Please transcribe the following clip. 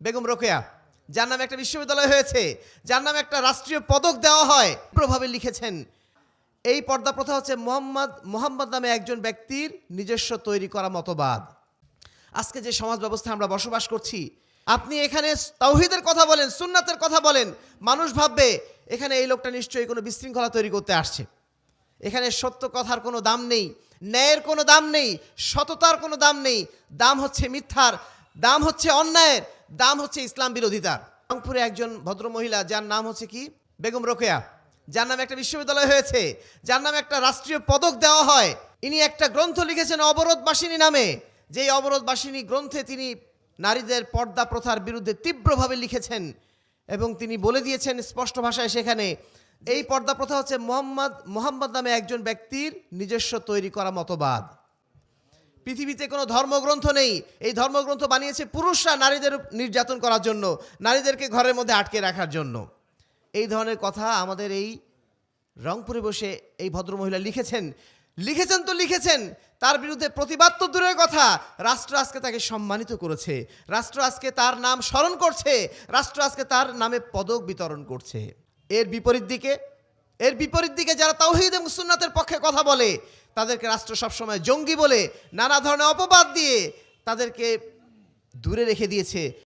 বেগম রোকেয়া, যার নামে একটা বিশ্ববিদ্যালয় হয়েছে, যার নামে একটা রাষ্ট্রীয় পদক দেওয়া হয়, প্রভাবে লিখেছেন এই পর্দা প্রথা হচ্ছে মোহাম্মদ নামে একজন ব্যক্তির নিজস্ব তৈরি করা মতবাদ। আজকে যে সমাজ ব্যবস্থায় আমরা বসবাস করছি, আপনি এখানে তাওহীদের কথা বলেন, সুন্নাতের কথা বলেন, মানুষ ভাববে এখানে এই লোকটা নিশ্চয়ই কোনো বিশৃঙ্খলা তৈরি করতে আসছে। এখানে সত্য কথার কোনো দাম নেই, ন্যায়ের কোনো দাম নেই, সততার কোনো দাম নেই। দাম হচ্ছে মিথ্যার, দাম হচ্ছে অন্যায়ের, দাম হচ্ছে ইসলাম বিরোধিতার। রংপুরে একজন ভদ্রমহিলা, যার নাম হচ্ছে কি বেগম রোকেয়া, যার নামে একটা বিশ্ববিদ্যালয় হয়েছে, যার নামে একটা রাষ্ট্রীয় পদক দেওয়া হয়, ইনি একটা গ্রন্থ লিখেছেন অবরোধবাসিনী নামে। যেই অবরোধবাসিনী গ্রন্থে তিনি নারীদের পর্দা প্রথার বিরুদ্ধে তীব্রভাবে লিখেছেন এবং তিনি বলে দিয়েছেন স্পষ্ট ভাষায় সেখানে, এই পর্দা প্রথা হচ্ছে মোহাম্মদ নামে একজন ব্যক্তির নিজস্ব তৈরি করা মতবাদ। পৃথিবীতে কোনো ধর্মগ্রন্থ নেই। এই ধর্মগ্রন্থ বানিয়েছে পুরুষরা নারীদের নির্যাতন করার জন্য, নারীদেরকে ঘরের মধ্যে আটকে রাখার জন্য। এই ধরনের কথা আমাদের এই রংপুরে বসে এই ভদ্রমহিলা লিখেছেন। তার বিরুদ্ধে প্রতিবাদ তো দূরের কথা, রাষ্ট্র আজকে তাকে সম্মানিত করেছে, রাষ্ট্র আজকে তার নাম স্মরণ করছে, রাষ্ট্র আজকে তার নামে পদক বিতরণ করছে। এর বিপরীত দিকে যারা তাওহীদ এবং সুন্নাতের পক্ষে কথা বলে, তাদেরকে রাষ্ট্র সবসময় জঙ্গি বলে নানা ধরনের অপবাদ দিয়ে তাদেরকে দূরে রেখে দিয়েছে।